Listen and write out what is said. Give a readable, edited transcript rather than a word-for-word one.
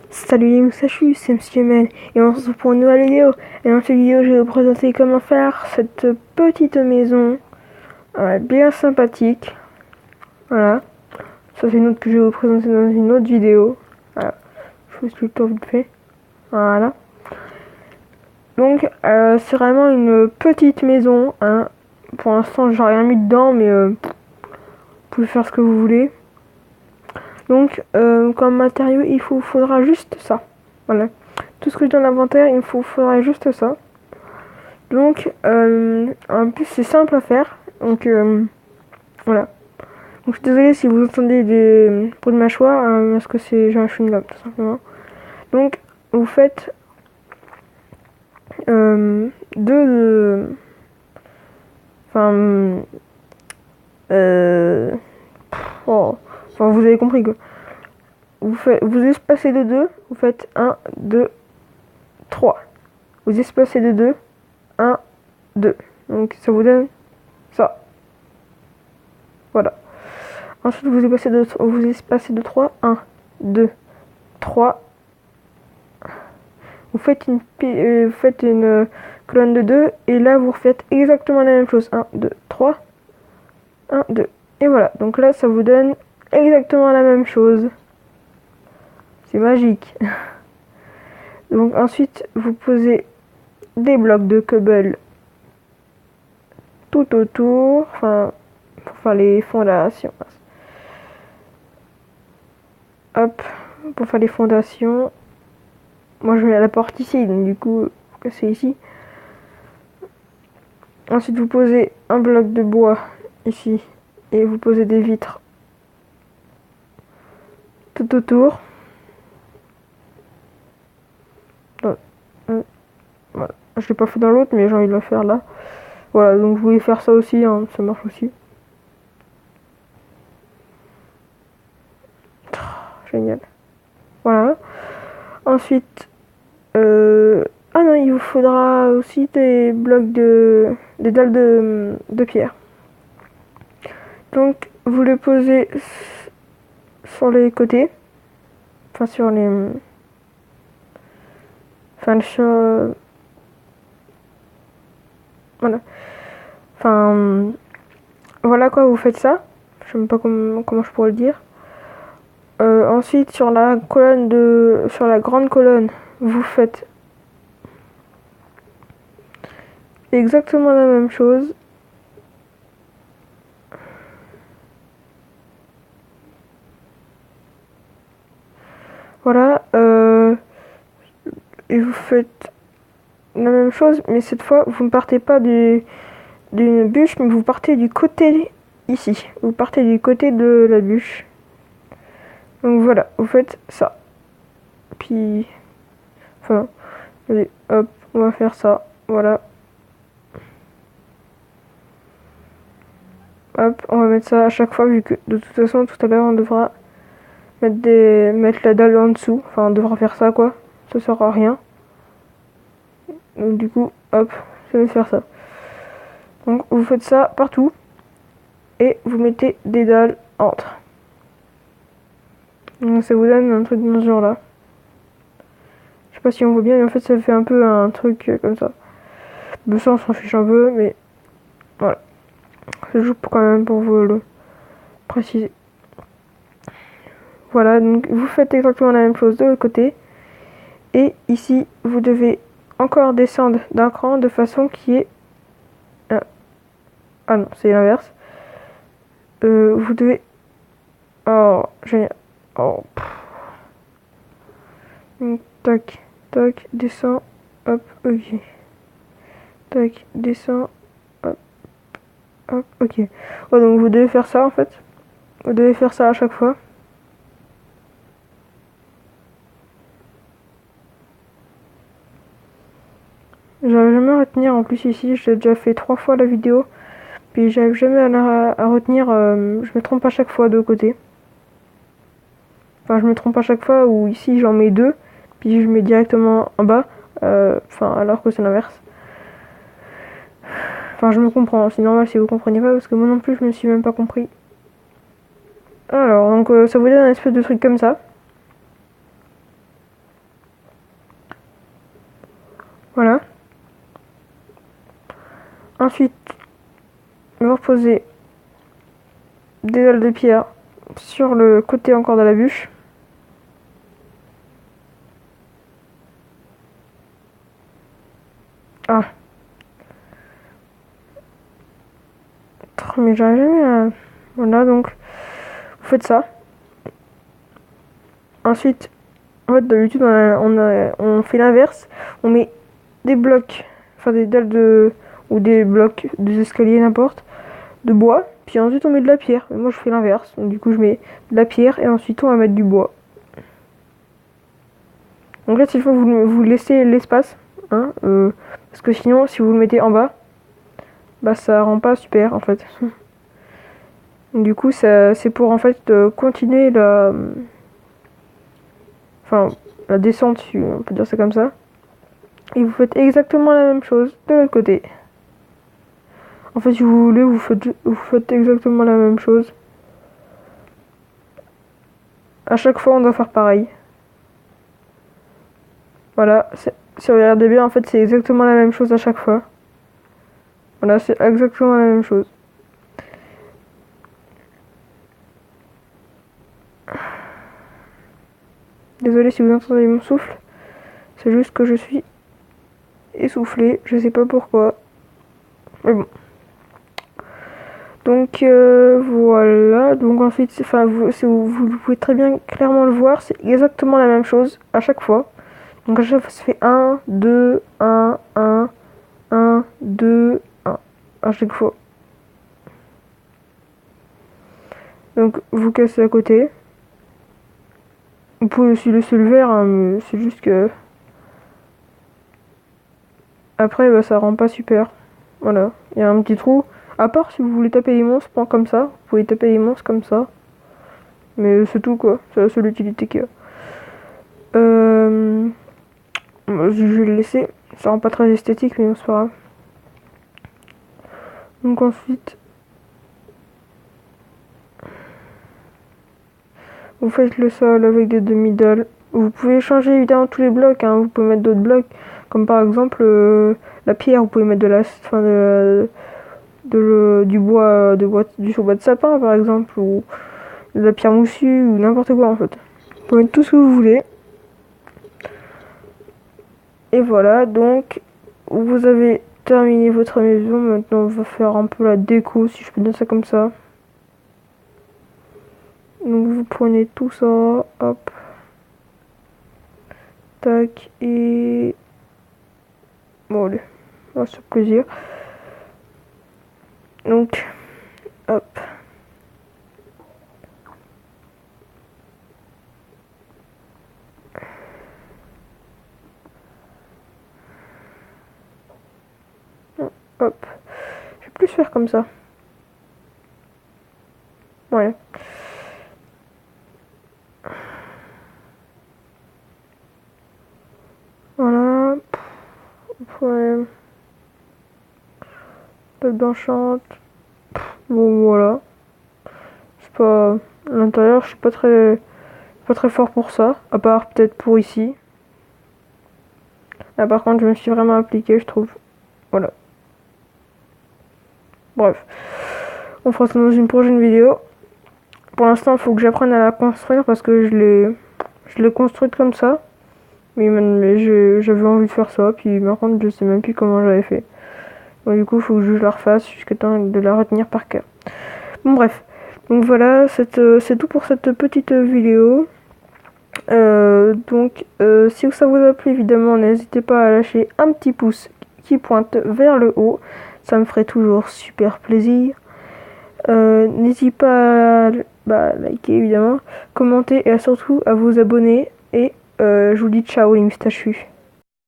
Salut les moustachus, c'est Monsieur Men et on se retrouve pour une nouvelle vidéo. Et dans cette vidéo, je vais vous présenter comment faire cette petite maison bien sympathique. Voilà, ça c'est une autre que je vais vous présenter dans une autre vidéo. Voilà, je vous explique tout vite fait. Voilà. Donc, c'est vraiment une petite maison. Hein. Pour l'instant, j'ai rien mis dedans, mais vous pouvez faire ce que vous voulez. Donc, comme matériau, faudra juste ça. Voilà. Tout ce que j'ai dans l'inventaire, faudra juste ça. Donc, en plus, c'est simple à faire. Donc, voilà. Donc, je suis désolée si vous entendez des bruits de mâchoire, parce que j'ai un chewing-gum, tout simplement. Donc, vous faites vous avez compris quoi. Vous espacez de 2, vous faites 1, 2, 3. Vous espacez de 2, 1, 2. Donc ça vous donne ça. Voilà. Ensuite vous espacez de 3, 1, 2, 3. Vous faites une colonne de 2 et là vous refaites exactement la même chose. 1, 2, 3. 1, 2. Et voilà. Donc là ça vous donne exactement la même chose. C'est magique. Donc ensuite, vous posez des blocs de cobble tout autour, pour faire les fondations. Hop, pour faire les fondations. Moi, je mets la porte ici, donc du coup, c'est ici. Ensuite, vous posez un bloc de bois ici et vous posez des vitres tout autour. Voilà. Je l'ai pas fait dans l'autre, mais j'ai envie de le faire là. Voilà, donc vous pouvez faire ça aussi, hein, ça marche aussi. Génial. Voilà. Ensuite, ah non, il vous faudra aussi des dalles de pierre. Donc, vous les posez sur les côtés, sur les, voilà. Voilà quoi, vous faites ça. Je sais même pas comment je pourrais le dire. Ensuite, sur la grande colonne, vous faites exactement la même chose. Voilà. Et vous faites la même chose, mais cette fois, vous ne partez pas d'une bûche, mais vous partez du côté ici. Vous partez du côté de la bûche. Donc voilà, vous faites ça. Puis, allez, hop, on va faire ça. Voilà. Hop, on va mettre ça à chaque fois, vu que de toute façon, tout à l'heure, on devra mettre la dalle en dessous. Enfin, on devra faire ça, quoi. Ça sert à rien. Donc du coup, hop, je vais faire ça. Donc vous faites ça partout. Et vous mettez des dalles entre. Donc ça vous donne un truc dans ce genre là. Je sais pas si on voit bien, mais en fait ça fait un peu un truc comme ça. De ça on s'en fiche un peu, mais voilà. Je joue quand même pour vous le préciser. Voilà, donc vous faites exactement la même chose de l'autre côté. Et ici, vous devez encore descendre d'un cran de façon qui est... Ah non, c'est l'inverse. Vous devez... Oh, génial. Oh. Donc, tac, tac, descend, hop, ok. Tac, descend, hop, hop, ok. Oh, donc vous devez faire ça en fait. Vous devez faire ça à chaque fois. J'arrive jamais à retenir en plus ici, j'ai déjà fait 3 fois la vidéo. Puis j'arrive jamais à retenir, je me trompe à chaque fois de côté. Enfin, je me trompe à chaque fois où ici j'en mets 2, puis je mets directement en bas, alors que c'est l'inverse. Enfin, je me comprends, c'est normal si vous comprenez pas, parce que moi non plus je me suis même pas compris. Alors, donc ça vous donne un espèce de truc comme ça. Ensuite, vous reposez des dalles de pierre sur le côté encore de la bûche. Ah. Mais j'arrive jamais à... Voilà, donc, vous faites ça. Ensuite, en fait, d'habitude, on fait l'inverse. On met des blocs, enfin des dalles de... ou des blocs, des escaliers, n'importe, de bois. Puis ensuite, on met de la pierre. Mais moi, je fais l'inverse. Donc, du coup, je mets de la pierre et ensuite, on va mettre du bois. Donc là, il faut vous laisser l'espace. Hein, parce que sinon, si vous le mettez en bas, bah ça rend pas super, en fait. Du coup, c'est pour, en fait, continuer la... Enfin, la descente, si on peut dire ça comme ça. Et vous faites exactement la même chose de l'autre côté. En fait, si vous voulez, vous faites exactement la même chose. À chaque fois, on doit faire pareil. Voilà, si vous regardez bien, en fait, c'est exactement la même chose à chaque fois. Voilà, c'est exactement la même chose. Désolée si vous entendez mon souffle. C'est juste que je suis essoufflée. Je sais pas pourquoi. Mais bon. Donc voilà. Donc ensuite, enfin, vous pouvez très bien clairement le voir. C'est exactement la même chose à chaque fois. Donc à chaque fois, ça fait 1, 2, 1, 1, 1, 2, 1. À chaque fois. Donc vous cassez à côté. Vous pouvez aussi laisser le verre, hein, mais c'est juste que... Après, bah, ça rend pas super. Voilà, il y a un petit trou. À part si vous voulez taper les monstres, pas comme ça. Vous pouvez taper les monstres comme ça. Mais c'est tout, quoi. C'est la seule utilité qu'il y a. Je vais le laisser. Ça rend pas très esthétique, mais c'est pas grave. Donc ensuite... Vous faites le sol avec des demi-dalles. Vous pouvez changer évidemment tous les blocs, hein. Vous pouvez mettre d'autres blocs. Comme par exemple la pierre, vous pouvez mettre du bois, du bois de sapin par exemple, ou de la pierre moussue, ou n'importe quoi en fait. Vous pouvez mettre tout ce que vous voulez. Et voilà, donc vous avez terminé votre maison. Maintenant on va faire un peu la déco, si je peux dire ça comme ça. Donc vous prenez tout ça, hop, tac, et bon allez, on va se faire plaisir. Donc, hop. Hop. Je vais plus faire comme ça. Ouais. Voilà. Ouais. Table blanchante. Bon, voilà. C'est pas... À l'intérieur, je suis pas très fort pour ça. À part peut-être pour ici. Là, par contre, je me suis vraiment appliqué, je trouve. Voilà. Bref. On fera ça dans une prochaine vidéo. Pour l'instant, il faut que j'apprenne à la construire parce que je l'ai construite comme ça. Mais j'avais envie de faire ça. Puis par contre, je sais même plus comment j'avais fait. Donc, du coup, il faut que je la refasse jusqu'à temps de la retenir par cœur. Bon, bref. Donc voilà, c'est tout pour cette petite vidéo. Si ça vous a plu, évidemment, n'hésitez pas à lâcher un petit pouce qui pointe vers le haut. Ça me ferait toujours super plaisir. N'hésitez pas à liker, évidemment, commenter et surtout à vous abonner. Et je vous dis ciao les mustachus.